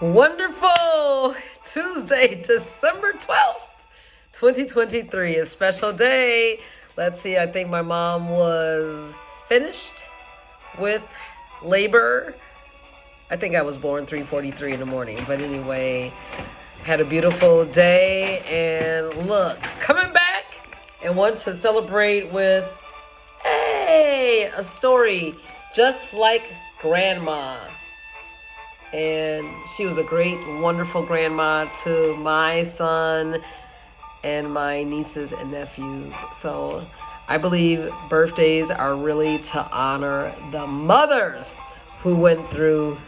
Wonderful Tuesday, December 12th, 2023, a special day. Let's see, I think my mom was finished with labor. I think I was born 3:43 in the morning, but anyway, had a beautiful day. And look, coming back and want to celebrate with, a story just like grandma. And she was a great, wonderful grandma to my son and my nieces and nephews. So I believe birthdays are really to honor the mothers who went through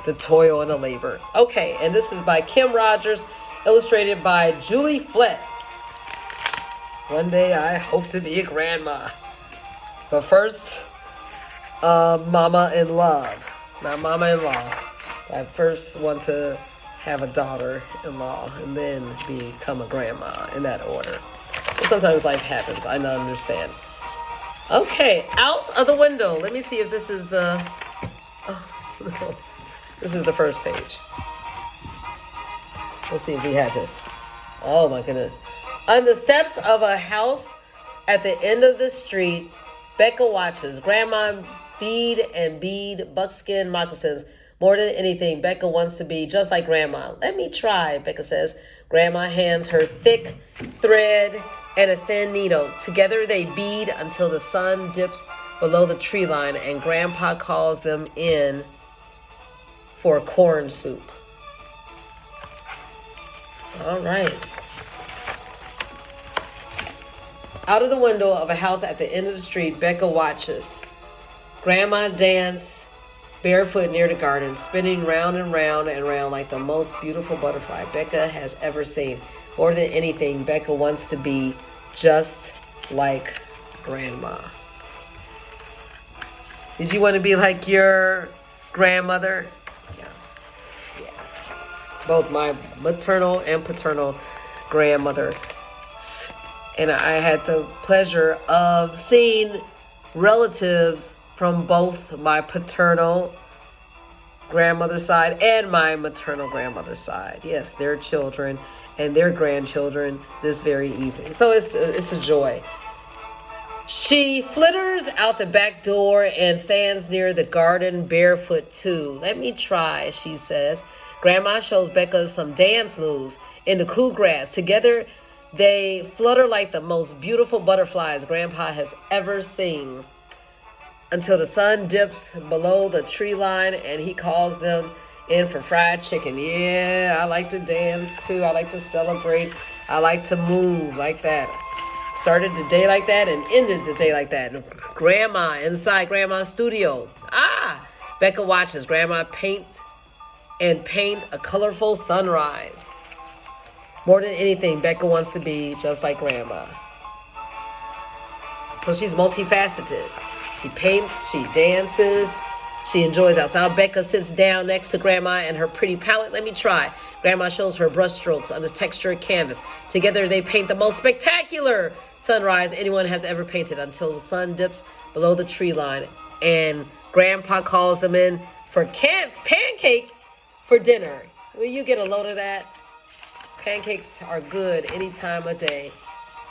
the toil and the labor. Okay, and this is by Kim Rogers, illustrated by Julie Flett. One day I hope to be a grandma. But first, mama in love. Not mama-in-law. I first want to have a daughter-in-law and then become a grandma in that order. But sometimes life happens. I don't understand. Okay, out of the window. Let me see if this is the... Oh, no. This is the first page. Let's see if we have this. Oh, my goodness. On the steps of a house at the end of the street, Becca watches. Grandma bead buckskin moccasins. More than anything, Becca wants to be just like grandma. Let me try, Becca says. Grandma hands her thick thread and a thin needle. Together they bead until the sun dips below the tree line and Grandpa calls them in for corn soup. All right. Out of the window of a house at the end of the street, Becca watches. Grandma dance barefoot near the garden, spinning round and round and round like the most beautiful butterfly Becca has ever seen. More than anything, Becca wants to be just like grandma. Did you want to be like your grandmother? Yeah. Both my maternal and paternal grandmother. And I had the pleasure of seeing relatives from both my paternal grandmother's side and my maternal grandmother's side. Yes, their children and their grandchildren this very evening. So it's a joy. She flitters out the back door and stands near the garden barefoot too. Let me try, she says. Grandma shows Becca some dance moves in the cool grass. Together, they flutter like the most beautiful butterflies Grandpa has ever seen until the sun dips below the tree line and he calls them in for fried chicken. Yeah, I like to dance too. I like to celebrate. I like to move like that. Started the day like that and ended the day like that. Grandma inside Grandma's studio. Becca watches Grandma paint a colorful sunrise. More than anything, Becca wants to be just like grandma. So she's multifaceted. She paints, she dances, she enjoys outside. Becca sits down next to grandma and her pretty palette. Let me try. Grandma shows her brush strokes on the textured canvas. Together they paint the most spectacular sunrise anyone has ever painted until the sun dips below the tree line and Grandpa calls them in for pancakes for dinner. Will you get a load of that? Pancakes are good any time of day.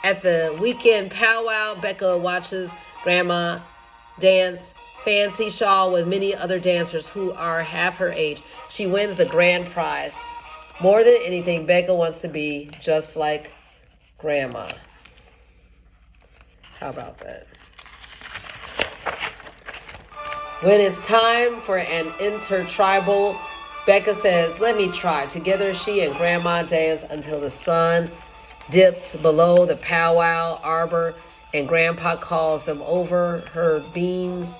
At the weekend powwow, Becca watches Grandma dance fancy shawl with many other dancers who are half her age. She wins the grand prize. More than anything, Becca wants to be just like grandma. How about that? When it's time for an intertribal, Becca says, let me try. Together, she and Grandma dance until the sun dips below the powwow arbor and Grandpa calls them over for beans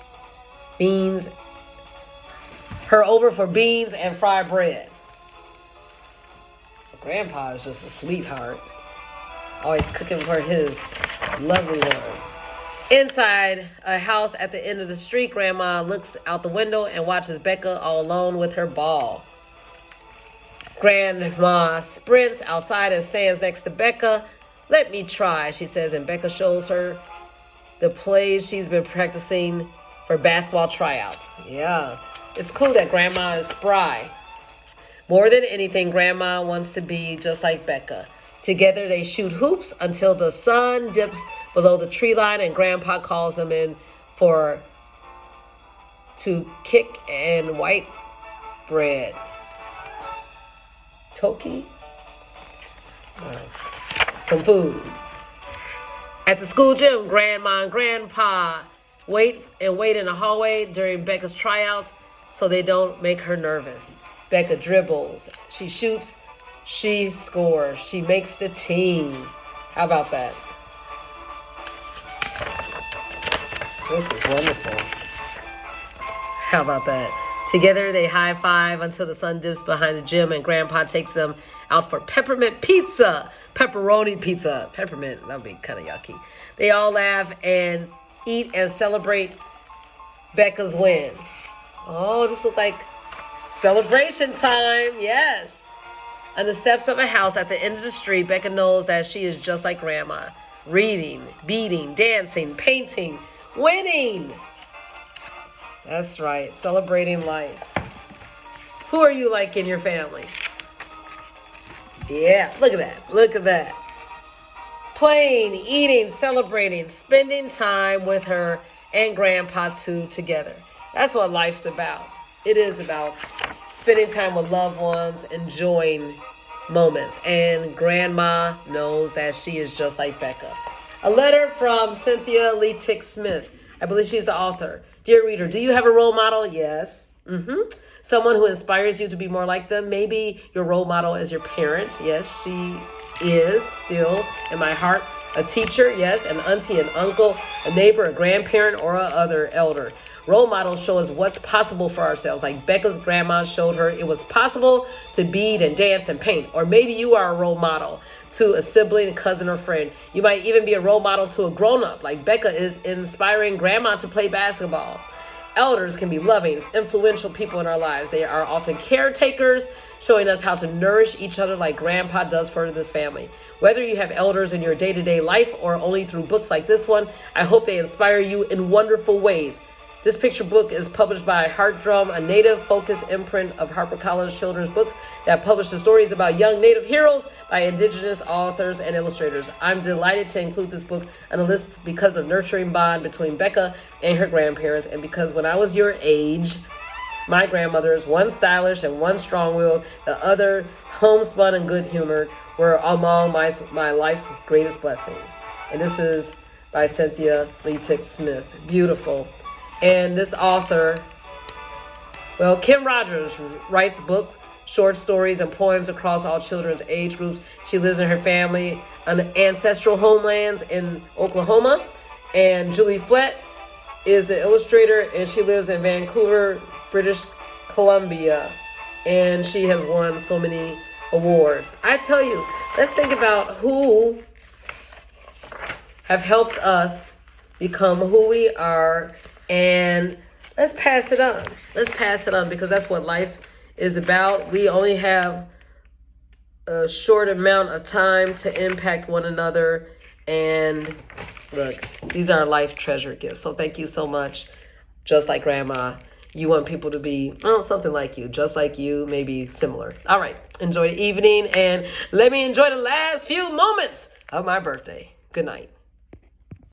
and fried bread. Grandpa is just a sweetheart. Always cooking for his lovely one. Inside a house at the end of the street, Grandma looks out the window and watches Becca all alone with her ball. Grandma sprints outside and stands next to Becca. Let me try, she says, and Becca shows her the plays she's been practicing for basketball tryouts. Yeah, it's cool that Grandma is spry. More than anything, Grandma wants to be just like Becca. Together they shoot hoops until the sun dips below the tree line and Grandpa calls them in to kick and white bread. Toki? Some food. At the school gym, Grandma and Grandpa wait in the hallway during Becca's tryouts so they don't make her nervous. Becca dribbles. She shoots. She scores. She makes the team. How about that? This is wonderful. How about that? Together, they high five until the sun dips behind the gym and Grandpa takes them out for peppermint pizza. Pepperoni pizza. Peppermint, that would be kind of yucky. They all laugh and eat and celebrate Becca's win. Oh, this looks like celebration time. Yes. On the steps of a house at the end of the street, Becca knows that she is just like Grandma. Reading, beating, dancing, painting, winning. That's right. Celebrating life. Who are you like in your family? Yeah, look at that. Look at that. Playing, eating, celebrating, spending time with her and Grandpa too together. That's what life's about. It is about spending time with loved ones, enjoying moments. And Grandma knows that she is just like Becca. A letter from Cynthia Lee Tick Smith. I believe she's the author. Dear reader, do you have a role model? Yes. Someone who inspires you to be more like them. Maybe your role model is your parent. Yes, she is still in my heart. A teacher, yes, an auntie, an uncle, a neighbor, a grandparent, or a other elder. Role models show us what's possible for ourselves. Like Becca's grandma showed her it was possible to bead and dance and paint. Or maybe you are a role model to a sibling, cousin, or friend. You might even be a role model to a grown-up, like Becca is inspiring Grandma to play basketball. Elders can be loving, influential people in our lives. They are often caretakers, showing us how to nourish each other like Grandpa does for this family. Whether you have elders in your day-to-day life or only through books like this one, I hope they inspire you in wonderful ways. This picture book is published by Heart Drum, a Native-focused imprint of HarperCollins children's books that publish the stories about young Native heroes by Indigenous authors and illustrators. I'm delighted to include this book on the list because of nurturing bond between Becca and her grandparents, and because when I was your age, my grandmothers, one stylish and one strong-willed, the other homespun and good-humored, were among my life's greatest blessings. And this is by Cynthia Lee Tick Smith. Beautiful. And this author, well, Kim Rogers writes books, short stories, and poems across all children's age groups. She lives in her family on ancestral homelands in Oklahoma. And Julie Flett is an illustrator, and she lives in Vancouver, British Columbia. And she has won so many awards. I tell you, let's think about who have helped us become who we are. And let's pass it on. Let's pass it on because that's what life is about. We only have a short amount of time to impact one another. And look, these are life treasure gifts. So thank you so much. Just like Grandma, you want people to be something like you, just like you, maybe similar. All right, enjoy the evening and let me enjoy the last few moments of my birthday. Good night.